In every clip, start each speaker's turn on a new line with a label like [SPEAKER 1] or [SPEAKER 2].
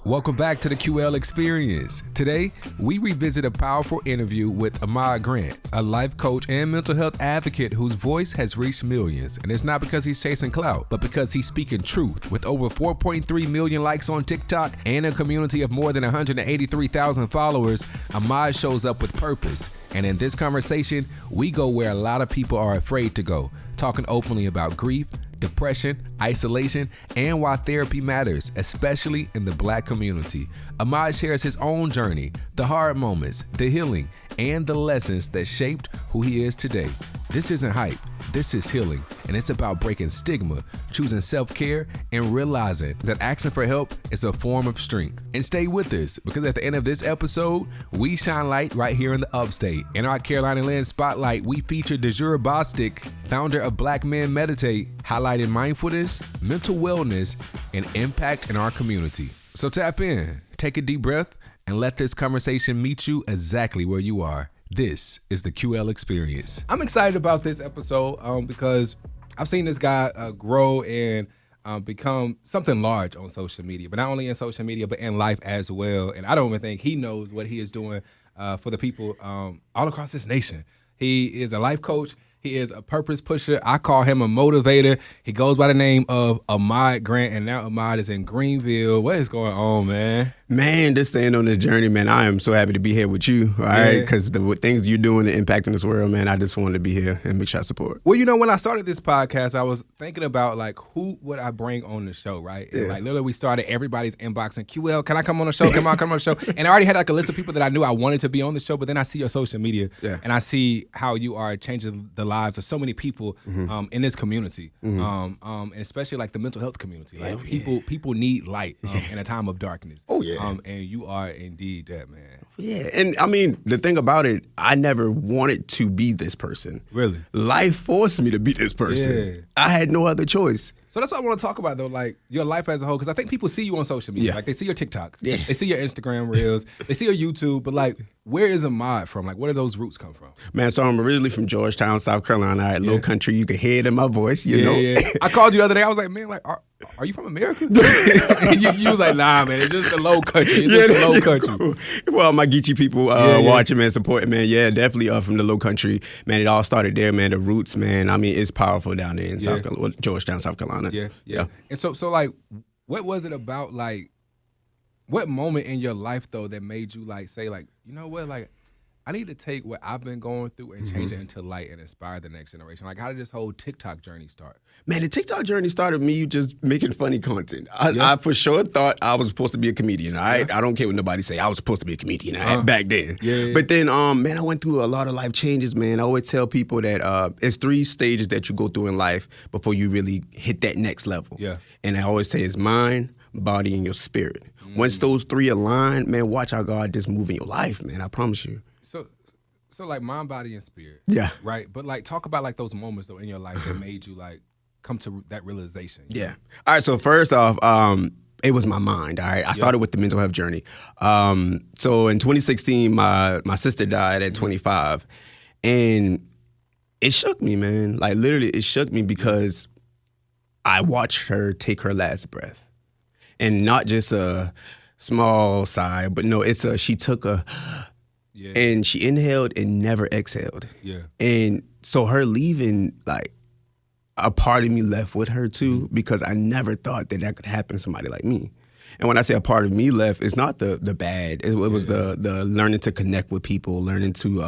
[SPEAKER 1] Welcome back to the QL Experience. Today, we revisit a powerful interview with Ahmad Grant, a life coach and mental health advocate whose voice has reached millions. And it's not because he's chasing clout, but because he's speaking truth. With over 4.3 million likes on TikTok and a community of more than 183,000 followers, Ahmad shows up with purpose. And in this conversation, we go where a lot of people are afraid to go, talking openly about grief, depression, isolation, and why therapy matters, especially in the Black community. Ahmad shares his own journey, the hard moments, the healing, and the lessons that shaped who he is today. This isn't hype, this is healing, and it's about breaking stigma, choosing self-care, and realizing that asking for help is a form of strength. And stay with us, because at the end of this episode, we shine light right here in the upstate. In our Carolina Land Spotlight, we feature Dejr Bostick, founder of Black Men Meditate, highlighting mindfulness, mental wellness, and impact in our community. So tap in, take a deep breath, and let this conversation meet you exactly where you are. This is the QL Experience. I'm excited about this episode because I've seen this guy grow and become something large on social media, but not only in social media, but in life as well. And I don't even think he knows what he is doing for the people all across this nation. He is a life coach. He is a purpose pusher. I call him a motivator. He goes by the name of Ahmad Grant, and now Ahmad is in Greenville. What is going on, man?
[SPEAKER 2] Man, just staying on this journey, man. I am so happy to be here with you, all right? Because the things you're doing and impacting this world, man, I just wanted to be here and make sure I support.
[SPEAKER 1] Well, you know, when I started this podcast, I was thinking about, like, who would I bring on the show, right? And, like, literally, we started everybody's inboxing, QL, can I come on the show? Can I come on the show? And I already had, like, a list of people that I knew I wanted to be on the show, but then I see your social media, and I see how you are changing the lives of so many people in this community, and especially, like, the mental health community. Like, people need light in a time of darkness.
[SPEAKER 2] Oh, yeah.
[SPEAKER 1] And you are indeed that, man.
[SPEAKER 2] Yeah, and I mean, the thing about it, I never wanted to be this person.
[SPEAKER 1] Really?
[SPEAKER 2] Life forced me to be this person.
[SPEAKER 1] Yeah.
[SPEAKER 2] I had no other choice.
[SPEAKER 1] So that's what I want to talk about, though, like your life as a whole, because I think people see you on social media.
[SPEAKER 2] Yeah.
[SPEAKER 1] Like, they see your TikToks.
[SPEAKER 2] Yeah.
[SPEAKER 1] They see your Instagram reels. They see your YouTube. But, like, where is Ahmad from? Like, where do those roots come from?
[SPEAKER 2] Man, so I'm originally from Georgetown, South Carolina, Low Country. You can hear it in my voice, you know?
[SPEAKER 1] Yeah. I called you the other day. I was like, man, like, are you from America? you was like, nah, man, it's just the Low Country. It's just the Low Country.
[SPEAKER 2] Cool. Well, my Geechee people watching, man, supporting, man. Yeah, definitely from the Low Country. Man, it all started there, man. The roots, man. I mean, it's powerful down there in Georgetown, South Carolina.
[SPEAKER 1] Yeah. And so, like, what was it about, like, what moment in your life, though, that made you, like, say, like, you know what, like, I need to take what I've been going through and change it into light and inspire the next generation? Like, how did this whole TikTok journey start?
[SPEAKER 2] Man, the TikTok journey started me just making funny content. I for sure thought I was supposed to be a comedian. I don't care what nobody say. I was supposed to be a comedian back then. But then, man, I went through a lot of life changes, man. I always tell people that it's 3 stages that you go through in life before you really hit that next level.
[SPEAKER 1] Yeah.
[SPEAKER 2] And I always say it's mind, body, and your spirit. Once those 3 align, man, watch how God just move in your life, man. I promise you.
[SPEAKER 1] So like mind, body, and spirit.
[SPEAKER 2] Yeah.
[SPEAKER 1] Right? But, like, talk about, like, those moments, though, in your life that made you, like, come to that realization.
[SPEAKER 2] Yeah. All right, so first off, it was my mind, all right? I started with the mental health journey. So in 2016, my sister died at 25, and it shook me, man. Like, literally, it shook me because I watched her take her last breath. And not just a small sigh, but no, she took a... And she inhaled and never exhaled. Yeah. And so her leaving, like, a part of me left with her too, because I never thought that could happen to somebody like me. And when I say a part of me left, it's not the bad. It was the learning to connect with people, learning to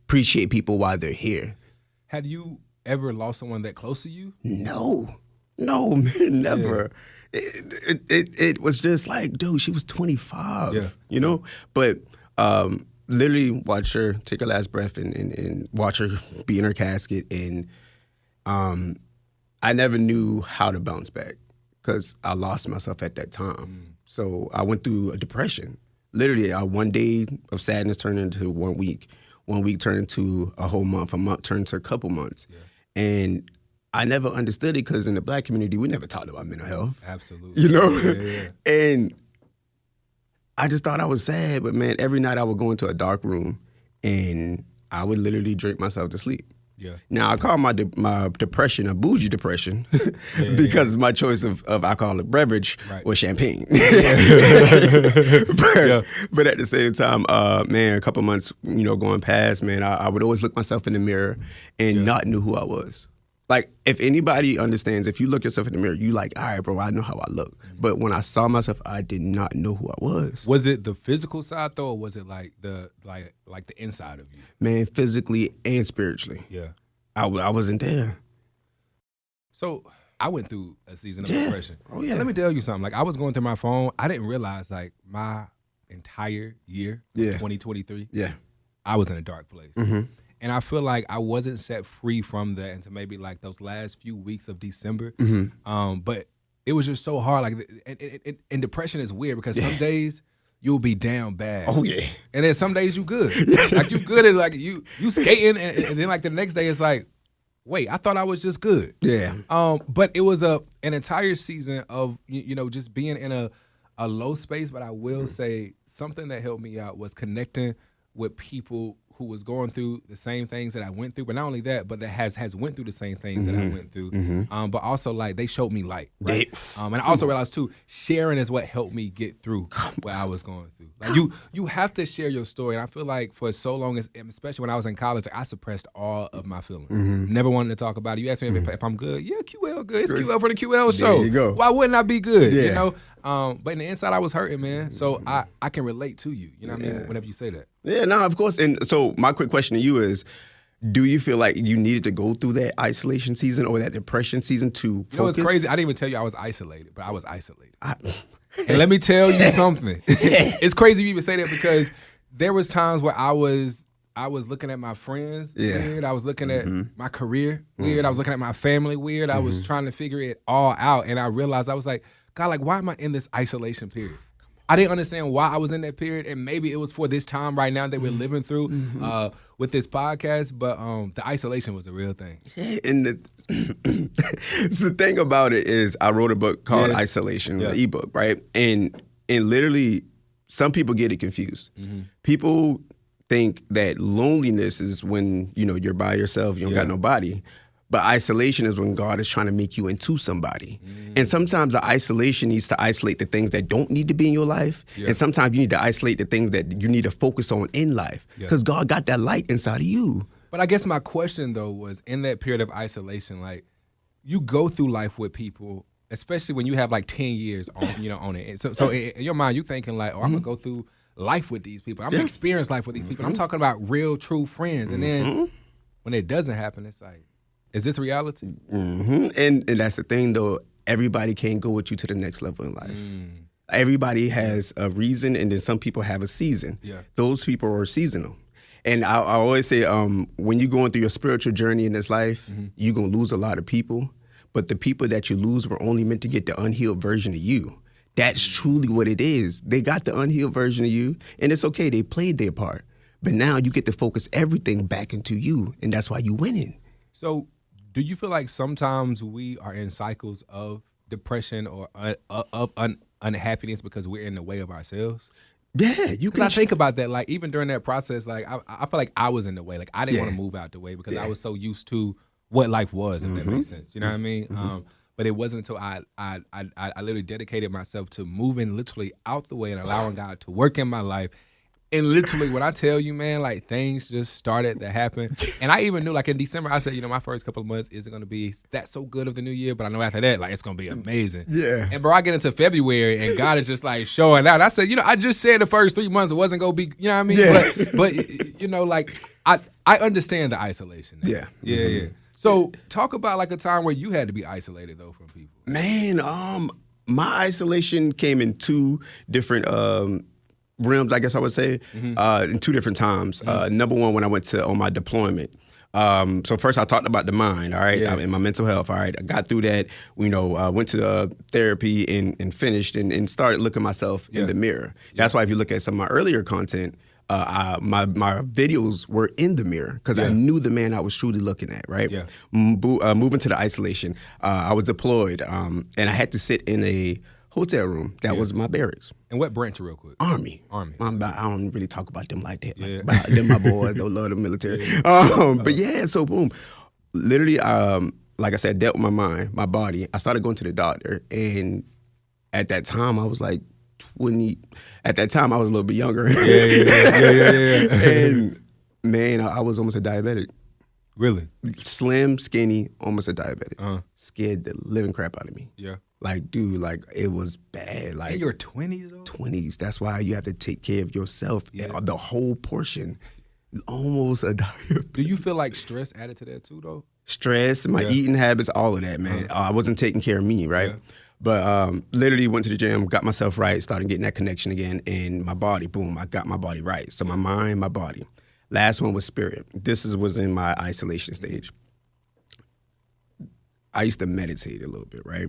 [SPEAKER 2] appreciate people while they're here.
[SPEAKER 1] Had you ever lost someone that close to you?
[SPEAKER 2] No, man, never. Yeah. It was just like, dude, she was 25, you know? But literally watch her take her last breath and watch her be in her casket. And I never knew how to bounce back because I lost myself at that time. So I went through a depression. Literally, one day of sadness turned into 1 week. 1 week turned into a whole month. A month turned into a couple months. Yeah. And I never understood it because in the Black community, we never talked about mental health.
[SPEAKER 1] Absolutely.
[SPEAKER 2] You know?
[SPEAKER 1] Yeah.
[SPEAKER 2] And I just thought I was sad, but man, every night I would go into a dark room and I would literally drink myself to sleep.
[SPEAKER 1] Yeah.
[SPEAKER 2] Now I call my depression a bougie depression because my choice of alcoholic beverage was champagne. But at the same time, man, a couple months, going past, man, I would always look myself in the mirror and not know who I was. Like, if anybody understands, if you look yourself in the mirror, you like, all right, bro, I know how I look. But when I saw myself, I did not know who I was.
[SPEAKER 1] Was it the physical side though, or was it like the inside of you?
[SPEAKER 2] Man, physically and spiritually.
[SPEAKER 1] Yeah.
[SPEAKER 2] I wasn't there.
[SPEAKER 1] So I went through a season of depression.
[SPEAKER 2] Oh, yeah.
[SPEAKER 1] Let me tell you something. Like, I was going through my phone. I didn't realize, like, my entire year, 2023, I was in a dark place.
[SPEAKER 2] Mm-hmm.
[SPEAKER 1] And I feel like I wasn't set free from that until maybe like those last few weeks of December. But it was just so hard. Like, and depression is weird because some days you'll be down bad.
[SPEAKER 2] Oh yeah.
[SPEAKER 1] And then some days you good. Like, you good and like you skating, and then like the next day it's like, wait, I thought I was just good.
[SPEAKER 2] Yeah.
[SPEAKER 1] But it was an entire season of just being in a low space. But I will say something that helped me out was connecting with people who was going through the same things that I went through, but not only that, but that has went through the same things that I went through. But also, like, they showed me light, right? And I also realized too, sharing is what helped me get through what I was going through. Like, you have to share your story, and I feel like for so long, especially when I was in college, I suppressed all of my feelings. Never wanted to talk about it. You asked me if I'm good. Yeah, QL good. It's QL for the QL show.
[SPEAKER 2] There you go.
[SPEAKER 1] Why wouldn't I be good?
[SPEAKER 2] Yeah.
[SPEAKER 1] You know. But in the inside, I was hurting, man. So I can relate to you. You know what I mean? Whenever you say that.
[SPEAKER 2] Yeah, no, of course. And so my quick question to you is, do you feel like you needed to go through that isolation season or that depression season to focus?
[SPEAKER 1] You know, it's crazy. I didn't even tell you I was isolated, but I was isolated. And let me tell you something. It's crazy you even say that because there was times where I was looking at my friends weird. I was looking at my career weird. I was looking at my family weird. I was trying to figure it all out. And I realized, I was like, God, like, why am I in this isolation period? I didn't understand why I was in that period, and maybe it was for this time right now that we're living through with this podcast, but the isolation was a real thing.
[SPEAKER 2] Yeah, and the thing about it is I wrote a book called Isolation, the ebook, right? And literally, some people get it confused. People think that loneliness is when, you're by yourself, you don't got nobody. But isolation is when God is trying to make you into somebody. And sometimes the isolation needs to isolate the things that don't need to be in your life. And sometimes you need to isolate the things that you need to focus on in life. Because God got that light inside of you.
[SPEAKER 1] But I guess my question, though, was in that period of isolation, like, you go through life with people, especially when you have like 10 years on it. And so in your mind, you thinking like, oh, I'm going to go through life with these people. I'm going to experience life with these people. I'm talking about real, true friends. And then when it doesn't happen, it's like, is this reality?
[SPEAKER 2] And that's the thing, though. Everybody can't go with you to the next level in life. Everybody has a reason, and then some people have a season. Those people are seasonal. And I always say, when you're going through your spiritual journey in this life, you're going to lose a lot of people. But the people that you lose were only meant to get the unhealed version of you. That's truly what it is. They got the unhealed version of you, and it's okay. They played their part. But now you get to focus everything back into you, and that's why you're winning.
[SPEAKER 1] So do you feel like sometimes we are in cycles of depression or of unhappiness because we're in the way of ourselves?
[SPEAKER 2] Yeah, you can.
[SPEAKER 1] I think about that, like, even during that process, like, I feel like I was in the way. Like, I didn't want to move out the way because I was so used to what life was, if that makes sense. You know what I mean? But it wasn't until I literally dedicated myself to moving literally out the way and allowing God to work in my life. And literally, when I tell you, man, like, things just started to happen. And I even knew, like, in December, I said, my first couple of months isn't going to be that so good of the new year. But I know after that, like, it's going to be amazing. Yeah. And, bro, I get into February, and God is just, like, showing out. I said, I just said the first 3 months it wasn't going to be, you know what I mean? Yeah. But like, I understand the isolation now. Yeah. So talk about, like, a time where you had to be isolated, though, from people.
[SPEAKER 2] Man, my isolation came in two different realms, I guess I would say, in two different times. Number one, when I went on my deployment. So first I talked about the mind, all right, and my mental health, all right. I got through that, went to therapy and finished and started looking myself in the mirror. That's why if you look at some of my earlier content, my videos were in the mirror because I knew the man I was truly looking at, right? Moving to the isolation, I was deployed, and I had to sit in a hotel room. That was my barracks.
[SPEAKER 1] And what branch, real quick?
[SPEAKER 2] Army.
[SPEAKER 1] I
[SPEAKER 2] don't really talk about them like that.
[SPEAKER 1] Yeah.
[SPEAKER 2] Like, them my boys, don't love the military. But yeah, so boom. Literally, like I said, dealt with my mind, my body. I started going to the doctor, and at that time, I was like 20. At that time, I was a little bit younger.
[SPEAKER 1] Yeah.
[SPEAKER 2] And man, I was almost a diabetic.
[SPEAKER 1] Really?
[SPEAKER 2] Slim, skinny, almost a diabetic.
[SPEAKER 1] Scared
[SPEAKER 2] the living crap out of me.
[SPEAKER 1] Yeah.
[SPEAKER 2] Like, dude, like it was bad. Like
[SPEAKER 1] in your 20s, though?
[SPEAKER 2] 20s. That's why you have to take care of yourself. The whole portion. Almost a diabetic.
[SPEAKER 1] Do you feel like stress added to that too, though?
[SPEAKER 2] Stress, my eating habits, all of that, man. I wasn't taking care of me, right? But literally went to the gym, got myself right, started getting that connection again, and my body, boom, I got my body right. So my mind, my body. Last one was spirit. This was in my isolation stage. I used to meditate a little bit, right?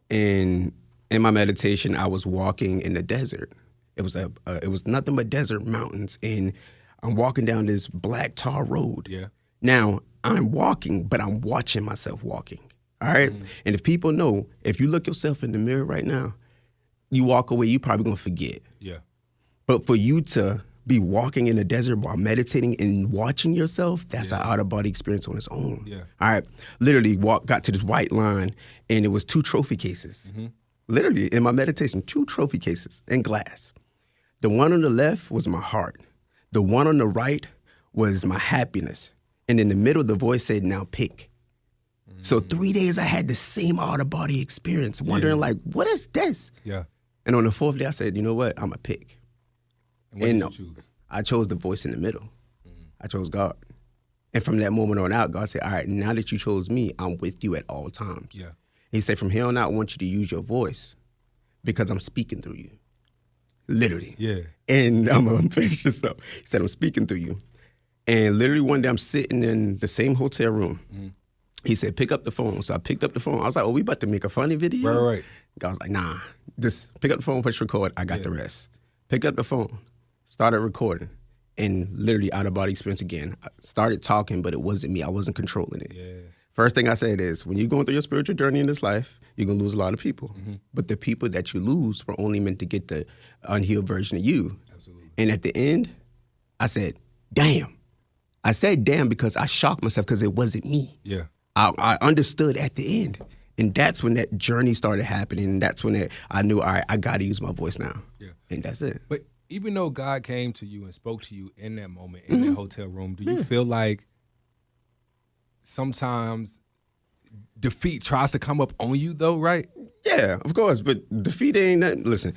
[SPEAKER 2] And in my meditation, I was walking in the desert. It was nothing but desert mountains, and I'm walking down this black tar road.
[SPEAKER 1] Yeah.
[SPEAKER 2] Now I'm walking, but I'm watching myself walking. All right. And if people know, if you look yourself in the mirror right now, you walk away, you probably gonna forget.
[SPEAKER 1] Yeah.
[SPEAKER 2] But for you to be walking in the desert while meditating and watching yourself, that's an out-of-body experience on its own.
[SPEAKER 1] Yeah.
[SPEAKER 2] All right. Literally got to this white line, and it was 2 trophy cases. Literally, in my meditation, 2 trophy cases in glass. The one on the left was my heart. The one on the right was my happiness. And in the middle, the voice said, now pick. So 3 days I had the same out-of-body experience, wondering like, what is this?
[SPEAKER 1] Yeah.
[SPEAKER 2] And on the 4th day, I said, you know what? I'm a pick.
[SPEAKER 1] And what did you choose?
[SPEAKER 2] I chose the voice in the middle. I chose God. And from that moment on out, God said, all right, now that you chose me, I'm with you at all times.
[SPEAKER 1] Yeah.
[SPEAKER 2] He said, from here on out, I want you to use your voice because I'm speaking through you. Literally.
[SPEAKER 1] Yeah.
[SPEAKER 2] And I'm going to finish this up. He said, I'm speaking through you. And literally one day I'm sitting in the same hotel room. He said, pick up the phone. So I picked up the phone. I was like, oh, we about to make a funny video?
[SPEAKER 1] Right.
[SPEAKER 2] God was like, nah, just pick up the phone, push record. I got the rest. Pick up the phone, started recording, and literally out-of-body experience again. I started talking, but it wasn't me. I wasn't controlling it.
[SPEAKER 1] Yeah.
[SPEAKER 2] First thing I said is, when you're going through your spiritual journey in this life, you're going to lose a lot of people. But the people that you lose were only meant to get the unhealed version of you.
[SPEAKER 1] Absolutely.
[SPEAKER 2] And at the end, I said, damn. I said damn because I shocked myself because it wasn't me.
[SPEAKER 1] Yeah.
[SPEAKER 2] I understood at the end. And that's when that journey started happening. And that's when I knew, all right, I got to use my voice now. Yeah. And that's it.
[SPEAKER 1] But even though God came to you and spoke to you in that moment, in that hotel room, do you feel like sometimes defeat tries to come up on you though, right?
[SPEAKER 2] Yeah, of course. But defeat ain't nothing. Listen,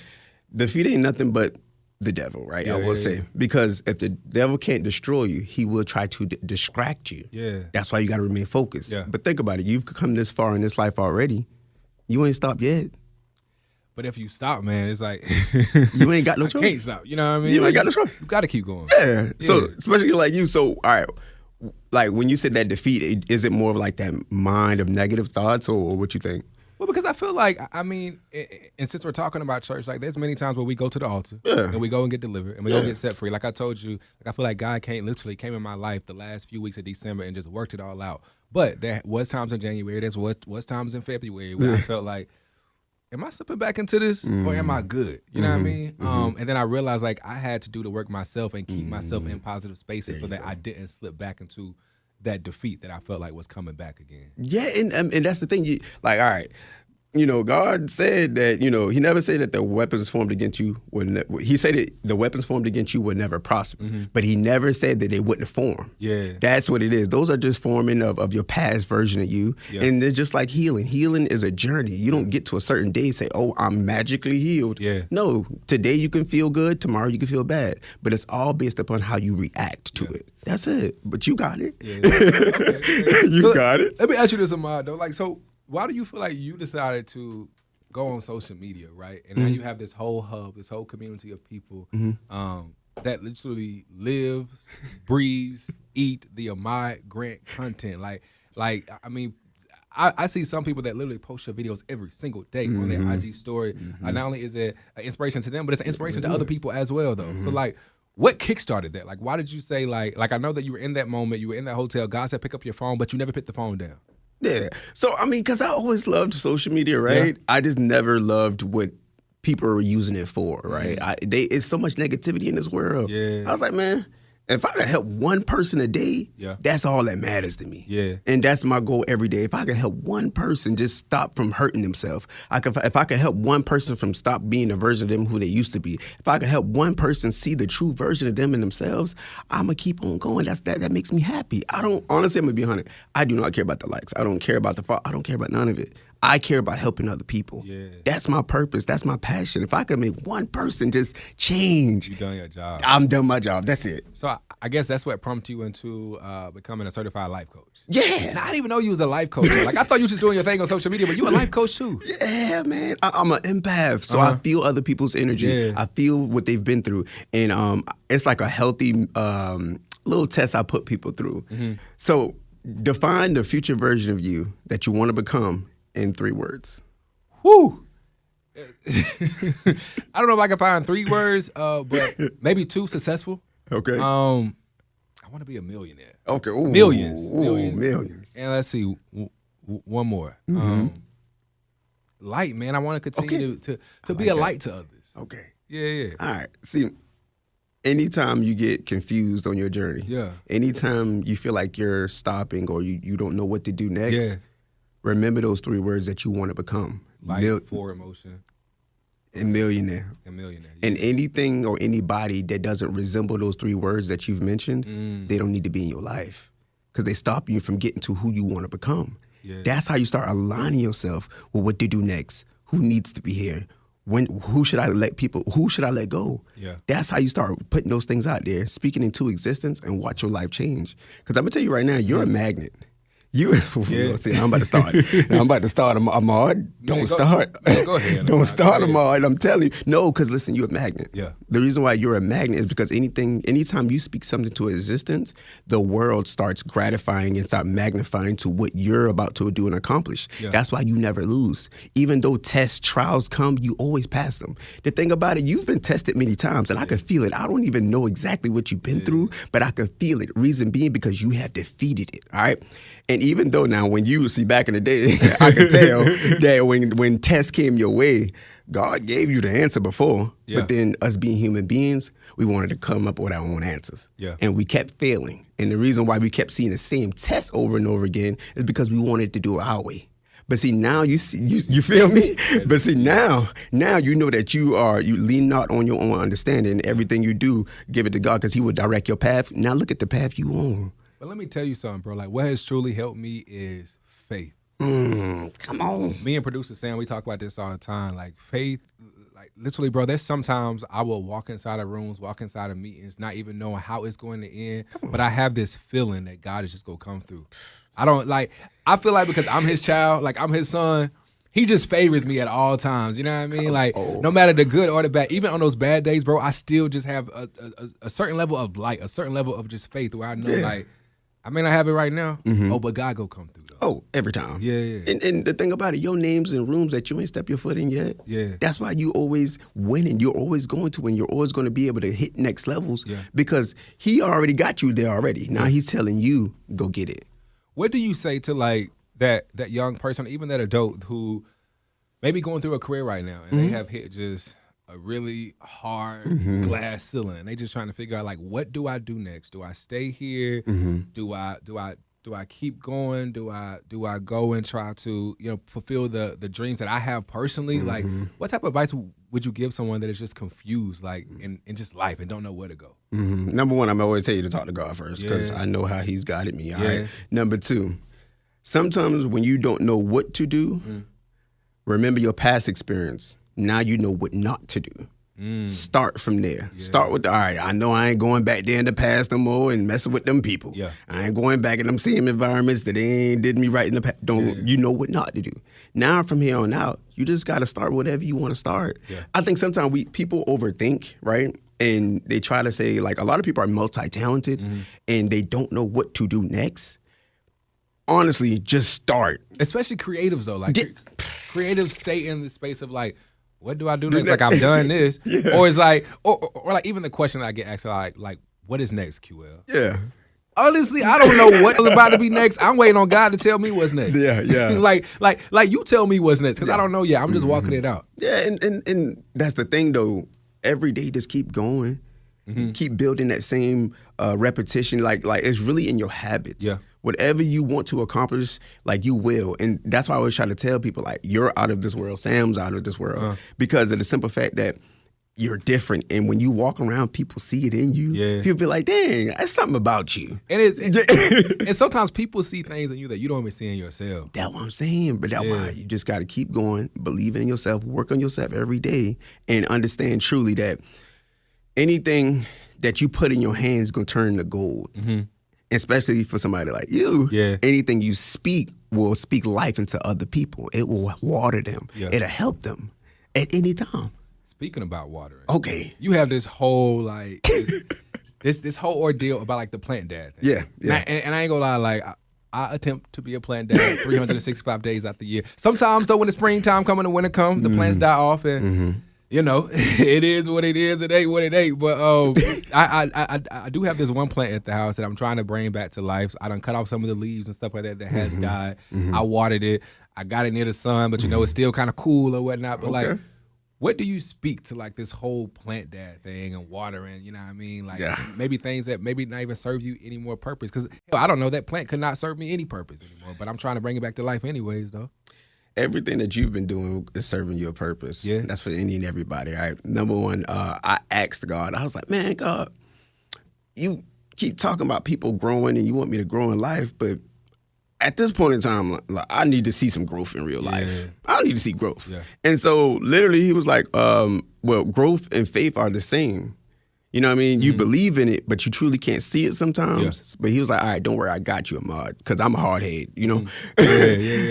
[SPEAKER 2] defeat ain't nothing but the devil, right? I will say. Because if the devil can't destroy you, he will try to distract you.
[SPEAKER 1] Yeah.
[SPEAKER 2] That's why you got to remain focused.
[SPEAKER 1] Yeah.
[SPEAKER 2] But think about it. You've come this far in this life already. You ain't stopped yet.
[SPEAKER 1] But if you stop, man, it's like
[SPEAKER 2] you ain't got no choice.
[SPEAKER 1] I can't stop. You know what I mean?
[SPEAKER 2] You ain't got no choice.
[SPEAKER 1] You got to keep going.
[SPEAKER 2] Yeah. So especially like you. So all right, like when you said that defeat, is it more of like that mind of negative thoughts, or what you think?
[SPEAKER 1] Well, because I feel like, I mean, and since we're talking about church, like there's many times where we go to the altar and we go and get delivered and we go get set free. Like I told you, like I feel like God literally came in my life the last few weeks of December and just worked it all out. But there was times in January, there was times in February where I felt like, am I slipping back into this or am I good? You know what I mean? And then I realized like I had to do the work myself and keep myself in positive spaces so that I didn't slip back into that defeat that I felt like was coming back again.
[SPEAKER 2] Yeah, and that's the thing. Like, all right, you know, God said that, you know, he never said that the weapons formed against you would he said that the weapons formed against you would never prosper. But he never said that they wouldn't form.
[SPEAKER 1] Yeah.
[SPEAKER 2] That's what it is. Those are just forming of your past version of you. Yeah. And they're just like healing. Healing is a journey. You don't get to a certain day and say, oh, I'm magically healed. Yeah. No, today you can feel good, tomorrow you can feel bad. But it's all based upon how you react to it. That's it. But you got it. Yeah. Okay. You got it.
[SPEAKER 1] Let me ask you this, Ahmad, though. Like, so why do you feel like you decided to go on social media, right? And now you have this whole hub, this whole community of people that literally lives, breathes, eat the Ahmad Grant content. Like I mean, I see some people that literally post your videos every single day on their IG story. Not only is it an inspiration to them, but it's an inspiration to other people as well, though. So, like, what kickstarted that? Like, why did you say, like I know that you were in that moment, you were in that hotel, God said pick up your phone, but you never picked the phone down.
[SPEAKER 2] Yeah. So, I mean, because I always loved social media, right?
[SPEAKER 1] Yeah.
[SPEAKER 2] I just never loved what people are using it for, right? It's so much negativity in this world.
[SPEAKER 1] Yeah.
[SPEAKER 2] I was like, man, if I could help one person a day, that's all that matters to me.
[SPEAKER 1] Yeah.
[SPEAKER 2] And that's my goal every day. If I can help one person just stop from hurting themselves, if I can help one person from stop being the version of them who they used to be, if I can help one person see the true version of them in themselves, I'm going to keep on going. That makes me happy. Honestly, I'm going to be 100. I do not care about the likes. I don't care about the follow. I don't care about none of it. I care about helping other people.
[SPEAKER 1] Yeah.
[SPEAKER 2] That's my purpose. That's my passion. If I could make one person just change,
[SPEAKER 1] You done your job.
[SPEAKER 2] I'm done my job. That's it.
[SPEAKER 1] So I guess that's what prompted you into becoming a certified life coach.
[SPEAKER 2] Yeah.
[SPEAKER 1] Now, I didn't even know you was a life coach. Like, I thought you was just doing your thing on social media, but you a life coach too.
[SPEAKER 2] Yeah, man. I'm an empath, so I feel other people's energy.
[SPEAKER 1] Yeah.
[SPEAKER 2] I feel what they've been through, and it's like a healthy little test I put people through. So define the future version of you that you want to become in 3 words.
[SPEAKER 1] Whew. I don't know if I can find 3 words, but maybe 2. Successful.
[SPEAKER 2] Okay.
[SPEAKER 1] I want to be a millionaire.
[SPEAKER 2] Okay. Ooh,
[SPEAKER 1] Millions.
[SPEAKER 2] Millions.
[SPEAKER 1] And let's see, one more. Light, man. I want to continue to be a light to others.
[SPEAKER 2] Okay.
[SPEAKER 1] Yeah.
[SPEAKER 2] All right. See, anytime you get confused on your journey, anytime you feel like you're stopping or you don't know what to do next, remember those 3 words that you want to become.
[SPEAKER 1] Light, for emotion.
[SPEAKER 2] And millionaire.
[SPEAKER 1] Yeah.
[SPEAKER 2] And anything or anybody that doesn't resemble those 3 words that you've mentioned, they don't need to be in your life because they stop you from getting to who you want to become.
[SPEAKER 1] Yeah.
[SPEAKER 2] That's how you start aligning yourself with what to do next. Who needs to be here? Who should I let go?
[SPEAKER 1] Yeah.
[SPEAKER 2] That's how you start putting those things out there, speaking into existence, and watch your life change. Because I'm going to tell you right now, you're a magnet. See, I'm about to start. Ahmad. Don't start.
[SPEAKER 1] Go ahead.
[SPEAKER 2] Don't start, Ahmad. I'm telling you. No, because listen, you're a magnet.
[SPEAKER 1] Yeah.
[SPEAKER 2] The reason why you're a magnet is because anytime you speak something to existence, the world starts gratifying and start magnifying to what you're about to do and accomplish.
[SPEAKER 1] Yeah.
[SPEAKER 2] That's why you never lose. Even though trials come, you always pass them. The thing about it, you've been tested many times, and I can feel it. I don't even know exactly what you've been through, but I can feel it. Reason being because you have defeated it. All right. And even though now when you see back in the day, I can tell that when tests came your way, God gave you the answer before.
[SPEAKER 1] Yeah.
[SPEAKER 2] But then us being human beings, we wanted to come up with our own answers.
[SPEAKER 1] Yeah.
[SPEAKER 2] And we kept failing. And the reason why we kept seeing the same test over and over again is because we wanted to do it our way. But see, now you feel me? But see, now you know that you lean not on your own understanding. Everything you do, give it to God because He will direct your path. Now look at the path you on.
[SPEAKER 1] But let me tell you something, bro. Like, what has truly helped me is faith.
[SPEAKER 2] Come on.
[SPEAKER 1] Me and producer Sam, we talk about this all the time. Like, faith, like, literally, bro, there's sometimes I will walk inside of rooms, walk inside of meetings, not even knowing how it's going to end. But I have this feeling that God is just going to come through. I feel like because I'm His child, like, I'm His son, He just favors me at all times. You know what I mean? Like, no matter the good or the bad, even on those bad days, bro, I still just have a certain level of light, a certain level of just faith where I know, like, I may not have it right now, but God go come through, though.
[SPEAKER 2] Oh, every time.
[SPEAKER 1] Yeah.
[SPEAKER 2] And the thing about it, your name's in rooms that you ain't stepped your foot in yet.
[SPEAKER 1] Yeah.
[SPEAKER 2] That's why you always winning. You're always going to win. You're always going to be able to hit next levels because He already got you there already. Now He's telling you, go get it.
[SPEAKER 1] What do you say to, like, that young person, even that adult who maybe going through a career right now and they have hit just a really hard glass ceiling. They just trying to figure out, like, what do I do next? Do I stay here? Do I keep going? Do I go and try to, fulfill the dreams that I have personally? Like, what type of advice would you give someone that is just confused, like, in just life and don't know where to go?
[SPEAKER 2] Number one, I'm always tell you to talk to God first because I know how He's guided me. All right. Number two, sometimes when you don't know what to do, remember your past experience. Now you know what not to do. Start from there. Start with all right, I know I ain't going back there in the past no more and messing with them people. I ain't going back in them same environments that they ain't did me right in the past. You know what not to do. Now from here on out, you just got to start whatever you want to start. I think sometimes people overthink, right? And they try to say, like, a lot of people are multi-talented and they don't know what to do next. Honestly, just start.
[SPEAKER 1] Especially creatives, though. Like, creatives stay in the space of, like, what do I do next? Like, I've done this. Or it's like, or like even the question that I get asked, like, what is next, QL? Honestly, I don't know what's about to be next. I'm waiting on God to tell me what's next.
[SPEAKER 2] Yeah.
[SPEAKER 1] like you tell me what's next because I don't know yet. I'm just walking it out.
[SPEAKER 2] Yeah, and that's the thing though. Every day, just keep going, keep building that same repetition. Like it's really in your habits.
[SPEAKER 1] Yeah.
[SPEAKER 2] Whatever you want to accomplish, like you will, and that's why I always try to tell people like you're out of this world. Sam's out of this world because of the simple fact that you're different, and when you walk around, people see it in you.
[SPEAKER 1] Yeah.
[SPEAKER 2] People be like, "Dang, that's something about you."
[SPEAKER 1] And and sometimes people see things in you that you don't even see in yourself.
[SPEAKER 2] That's what I'm saying. But that's why you just got to keep going, believe in yourself, work on yourself every day, and understand truly that anything that you put in your hands is gonna turn to gold. Especially for somebody like you.
[SPEAKER 1] Yeah.
[SPEAKER 2] Anything you speak will speak life into other people. It will water them.
[SPEAKER 1] Yeah.
[SPEAKER 2] It'll help them at any time.
[SPEAKER 1] Speaking about watering,
[SPEAKER 2] Okay.
[SPEAKER 1] you have this whole like this whole ordeal about like the plant dad thing.
[SPEAKER 2] Yeah.
[SPEAKER 1] And I ain't gonna lie, like I attempt to be a plant dad 365 days out the year. Sometimes though, when the springtime come and the winter come, the plants die off, and you know it is what it is. It ain't what it ain't. But I do have this one plant at the house that I'm trying to bring back to life. So I done cut off some of the leaves and stuff like that has died. I watered it. I got it near the sun, but you know it's still kind of cool or whatnot. But like, what do you speak to like this whole plant dad thing and watering? You know what I mean? Like maybe things that maybe not even serve you any more purpose. Because I don't know, that plant could not serve me any purpose anymore. But I'm trying to bring it back to life anyways, though.
[SPEAKER 2] Everything that you've been doing is serving you a purpose. Yeah. That's for any and everybody, right? Number one, I asked God, I was like, man, God, you keep talking about people growing and you want me to grow in life, but at this point in time, like, I need to see some growth in real life. I need to see growth. Yeah. And so literally he was like, well, growth and faith are the same. You know what I mean? You believe in it, but you truly can't see it sometimes. But he was like, all right, don't worry, I got you, Ahmad, because I'm a hard head, you know?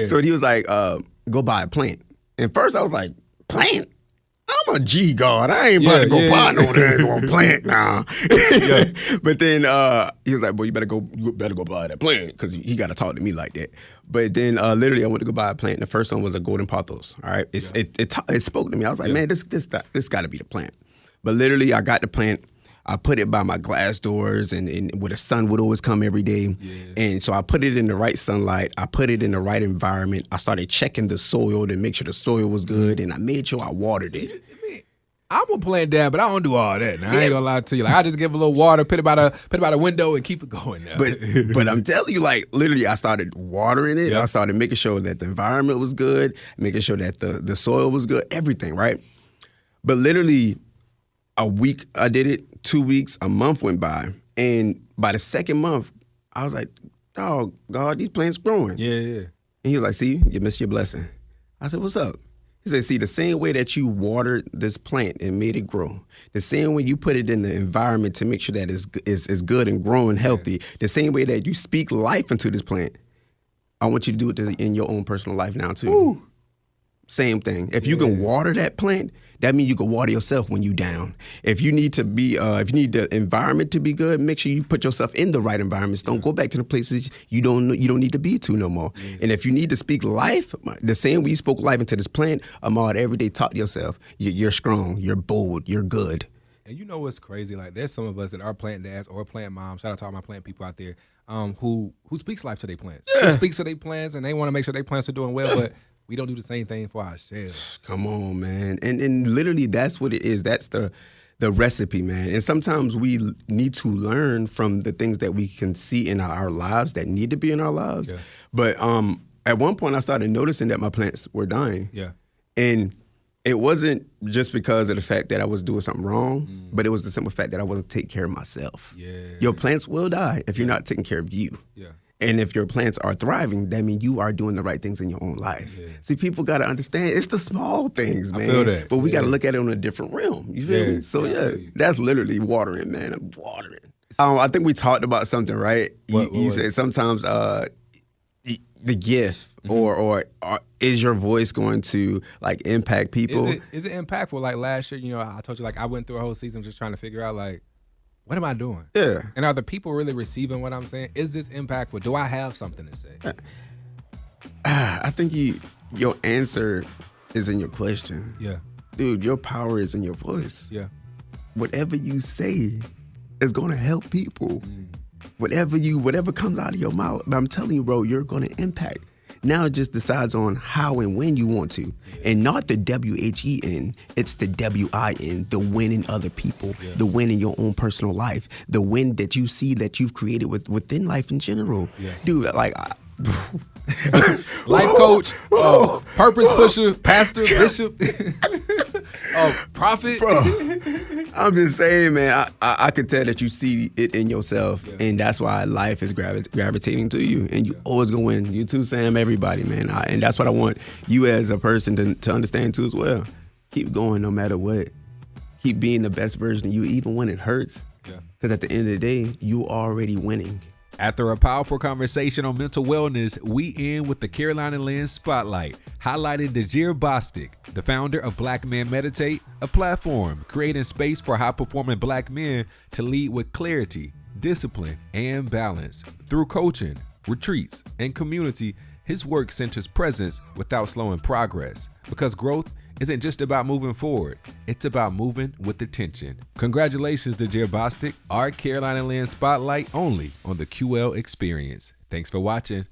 [SPEAKER 2] So he was like, go buy a plant. And first I was like, plant? I'm a G God. I ain't about to go buy no damn plant now. But then he was like, "Boy, you better go buy that plant," because he got to talk to me like that. But then literally, I went to go buy a plant. And the first one was a golden pothos. All right, it spoke to me. I was like, man, this got to be the plant. But literally, I got the plant. I put it by my glass doors and where the sun would always come every day. And so I put it in the right sunlight. I put it in the right environment. I started checking the soil to make sure the soil was good. And I made sure I watered it.
[SPEAKER 1] I'm a plant dad, but I don't do all that. Now, I ain't gonna lie to you. Like I just give a little water, put it by the window, and keep it going. Now.
[SPEAKER 2] But I'm telling you, like literally, I started watering it. I started making sure that the environment was good, making sure that the soil was good, everything, right? But literally, a week I did it, 2 weeks, a month went by, and by the second month, I was like, "Dog, God, these plants growing."
[SPEAKER 1] Yeah.
[SPEAKER 2] And he was like, "See, you missed your blessing." I said, "What's up?" He said, "See, the same way that you watered this plant and made it grow, the same way you put it in the environment to make sure that it's good and growing healthy, the same way that you speak life into this plant, I want you to do it in your own personal life now too." Ooh. Same thing. If you can water that plant, that means you can water yourself when you down. If you need to be, if you need the environment to be good, make sure you put yourself in the right environments. Don't go back to the places you don't need to be to no more. And if you need to speak life, the same way you spoke life into this plant, Ahmad, every day talk to yourself. You're strong. You're bold. You're good.
[SPEAKER 1] And you know what's crazy? Like there's some of us that are plant dads or plant moms. Shout out to all my plant people out there who speaks life to their plants. Who speaks to their plants and they want to make sure their plants are doing well, but we don't do the same thing for ourselves.
[SPEAKER 2] Come on, man. And literally that's what it is. That's the recipe, man. And sometimes we need to learn from the things that we can see in our lives that need to be in our lives. Yeah. But at one point I started noticing that my plants were dying. Yeah. And it wasn't just because of the fact that I was doing something wrong, but it was the simple fact that I wasn't taking care of myself. Yeah. Your plants will die if you're not taking care of you. Yeah. And if your plants are thriving, that means you are doing the right things in your own life. Yeah. See, people got to understand it's the small things, man. I feel that. But we got to look at it on a different realm. You feel me? So, that's literally watering, man. I'm watering. I think we talked about something, right? You said sometimes the gift or is your voice going to, like, impact people?
[SPEAKER 1] Is it impactful? Like, last year, you know, I told you, like, I went through a whole season just trying to figure out, like, what am I doing? Yeah. And are the people really receiving what I'm saying? Is this impactful? Do I have something to say?
[SPEAKER 2] I think your answer is in your question. Yeah. Dude, your power is in your voice. Yeah. Whatever you say is going to help people. whatever comes out of your mouth, I'm telling you, bro, you're gonna impact. Now it just decides on how and when you want to. And not the WHEN, it's the WIN, the win in other people, the win in your own personal life, the win that you see that you've created within life in general. Dude, like
[SPEAKER 1] life coach, purpose pusher, pastor, bishop, prophet.
[SPEAKER 2] Bro, I'm just saying, man, I could tell that you see it in yourself, and that's why life is gravitating to you, and you always gonna win. You too, Sam, everybody, man. And that's what I want you as a person to understand too as well. Keep going no matter what. Keep being the best version of you, even when it hurts. Because at the end of the day, you already winning.
[SPEAKER 1] After a powerful conversation on mental wellness, we end with the Carolina Lens Spotlight, highlighting Dejr Bostick, the founder of Black Men Meditate, a platform creating space for high-performing Black men to lead with clarity, discipline, and balance. Through coaching, retreats, and community, his work centers presence without slowing progress, because growth isn't just about moving forward, it's about moving with attention. Congratulations to Dejr Bostick, our Carolina Lens Spotlight only on the QL Experience. Thanks for watching.